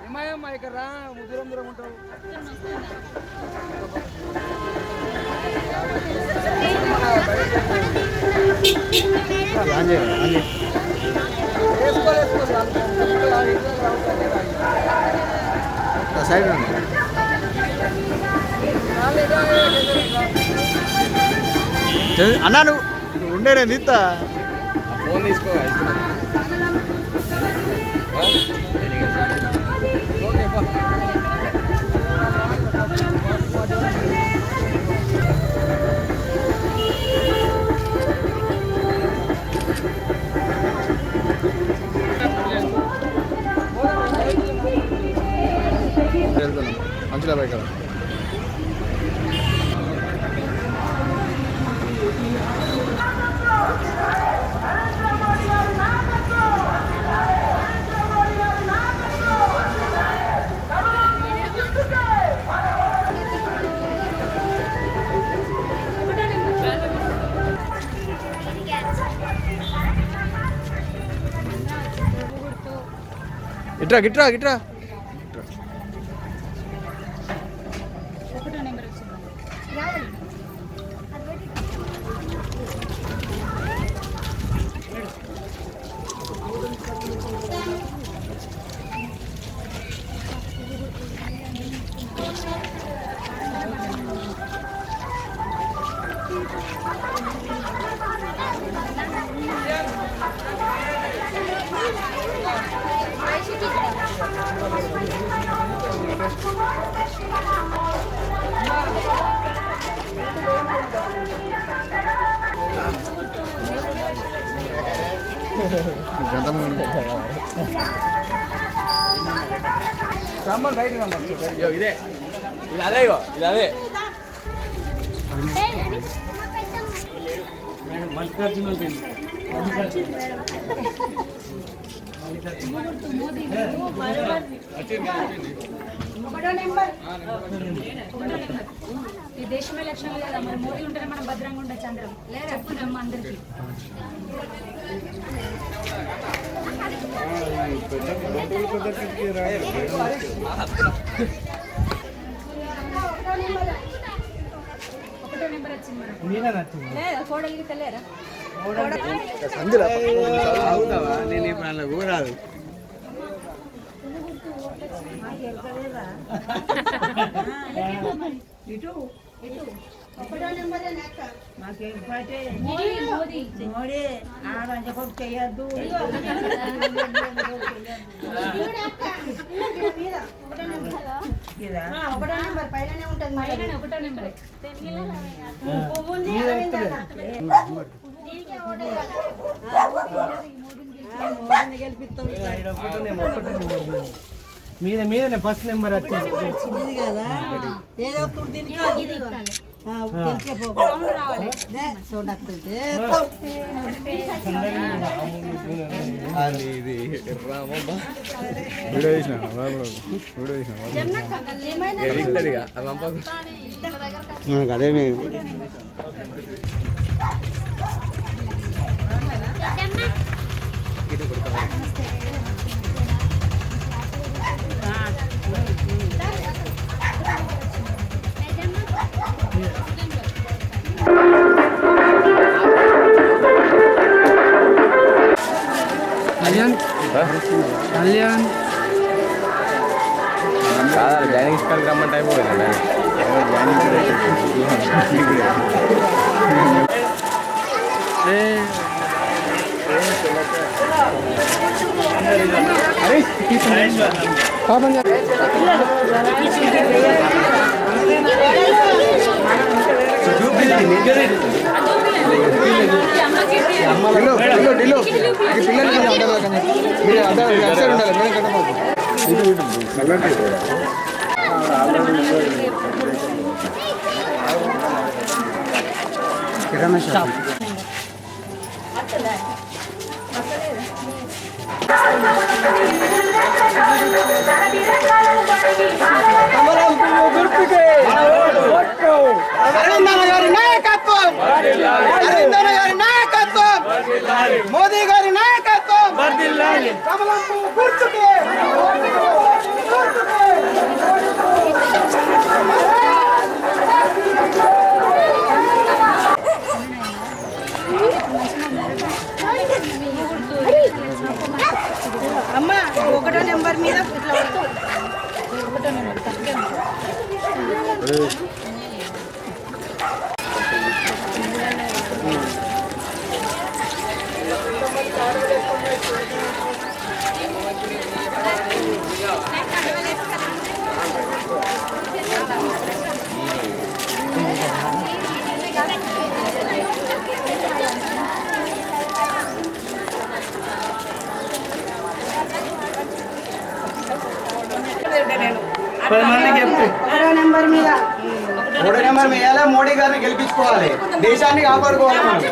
ఏమయ్యమ్మా ఇక్కడ రా దూరం దూరం ఉంటావు. సైడ్ అన్నా నువ్వు ఉండే నేను తీస్తా ఫోన్ తీసుకో. మంచిగా బైక్ కదా గిట్రా గిట్రా గిట్రా ఇదే ఇది అదే ఇది అదే ఈ దేశమే లక్ష్యం లేదా మరి మోదీ ఉంటేనే మనం భద్రంగా ఉండే చంద్రం లేదా చెప్పున్నాం అందరికి. ఒకటో నెంబర్ వచ్చింది లేదా కోడలికి తెలియరా అవుతావా? నేను ఇప్పుడు అలా కూరాదు. ఒకటో నెంబర్ మోడీ ఆడంటే కొట్టు చేయొద్దు. ఒకటో నెంబర్ పైననే ఉంటుంది. ఒకటో నెంబర్ మీద మీదనే ఫస్ట్ నెంబర్ వచ్చింది కదా. ఏదో అదే కళ్యాణ్ కాదా జాయినింగ్ స్కాల్ రమ్మంటే అయిపోయింది. మోదీ గారి నాయకత్వం అమ్మ 1వ నెంబర్ మీద ఇట్లా 1వ నెంబర్ తప్పే నెంబర్ మీద 3వ నెంబర్ వేయాలి. మోడీ గారిని గెలిపించుకోవాలి, దేశాన్ని కాపాడుకోవాలి మనం.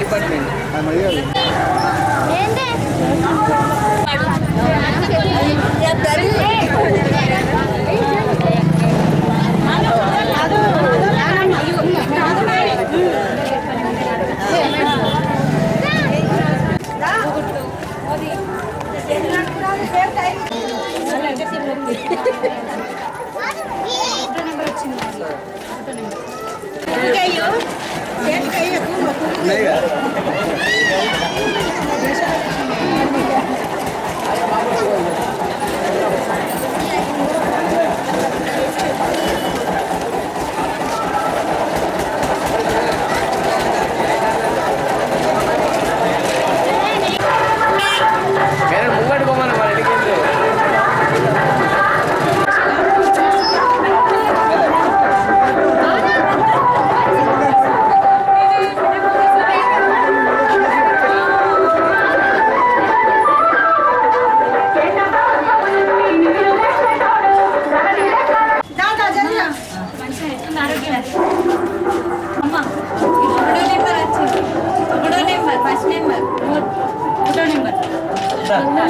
డిపార్ట్మెంట్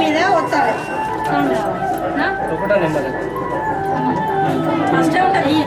మీద వస్తారు. 1వ నెంబర్ ఫస్ట్ ఉంటుంది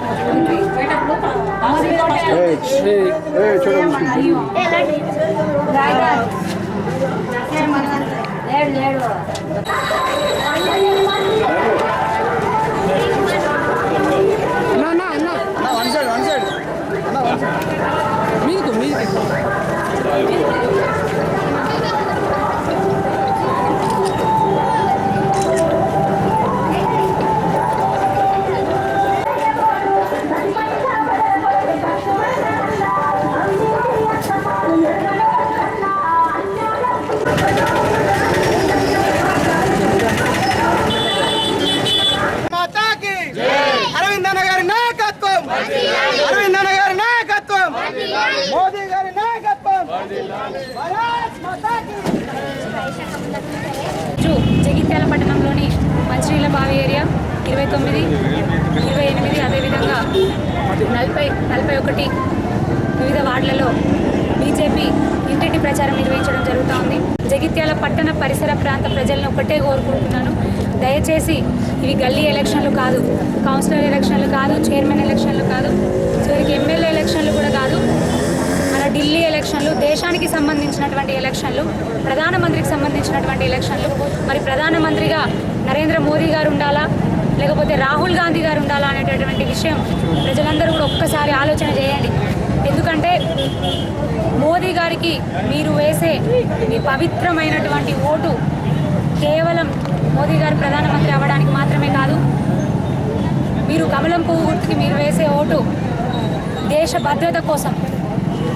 మోదీ గారి నాయకత్వం. జగిత్యాల పట్టణంలోని మంచినీళ్ళ బావి ఏరియా 29, 28 అదేవిధంగా 41 వివిధ వార్డులలో బీజేపీ ఇంటింటి ప్రచారం నిర్వహించడం జరుగుతోంది. జగిత్యాల పట్టణ పరిసర ప్రాంత ప్రజలను ఒకటే కోరుకుంటున్నాను, దయచేసి ఇవి గల్లీ ఎలక్షన్లు కాదు, కౌన్సిలర్ ఎలక్షన్లు కాదు, చైర్మన్ ఎలక్షన్లు కాదు, చివరికి ఎమ్మెల్యే ఎలక్షన్లు కూడా కాదు, మన ఢిల్లీ ఎలక్షన్లు, దేశానికి సంబంధించినటువంటి ఎలక్షన్లు, ప్రధానమంత్రికి సంబంధించినటువంటి ఎలక్షన్లు. మరి ప్రధానమంత్రిగా నరేంద్ర మోదీ గారు ఉండాలా లేకపోతే రాహుల్ గాంధీ గారు ఉండాలా అనేటటువంటి విషయం ప్రజలందరూ కూడా ఒక్కసారి ఆలోచన చేయండి. ఎందుకంటే మోదీ గారికి మీరు వేసే మీ పవిత్రమైనటువంటి ఓటు కేవలం మోదీ గారు ప్రధానమంత్రి అవ్వడానికి మాత్రమే కాదు, మీరు కమలం పువ్వు గుర్తుకి మీరు వేసే ఓటు దేశ భద్రత కోసం,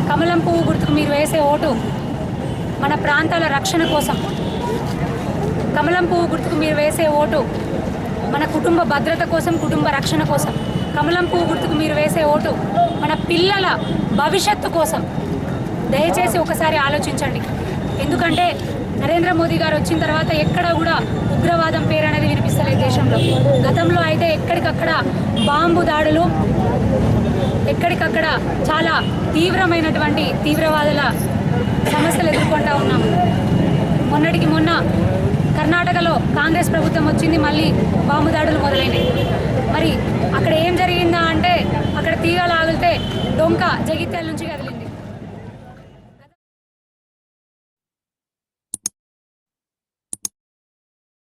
కమలం పువ్వు గుర్తుకు మీరు వేసే ఓటు మన ప్రాంతాల రక్షణ కోసం. కమలం పువ్వు గుర్తుకు మీరు వేసే ఓటు మన కుటుంబ భద్రత కోసం, కుటుంబ రక్షణ కోసం. కమలం పువ్వు గుర్తుకు మీరు వేసే ఓటు మన పిల్లల భవిష్యత్తు కోసం. దయచేసి ఒకసారి ఆలోచించండి. ఎందుకంటే నరేంద్ర మోదీ గారు వచ్చిన తర్వాత ఎక్కడా కూడా ఉగ్రవాదం పేరు అనేది వినిపిస్తలేదు దేశంలో. గతంలో అయితే ఎక్కడికక్కడ బాంబు దాడులు, ఎక్కడికక్కడ చాలా తీవ్రమైనటువంటి తీవ్రవాదుల సమస్యలు ఎదుర్కొంటూ ఉన్నాము. మొన్నటికి మొన్న కర్ణాటకలో కాంగ్రెస్ ప్రభుత్వం వచ్చింది, మళ్ళీ బాంబు దాడులు మొదలైనవి. మరి అక్కడ ఏం జరిగిందా అంటే అక్కడ తీగ లాగితే డొంక జగిత్యాల నుంచి కదిలింది.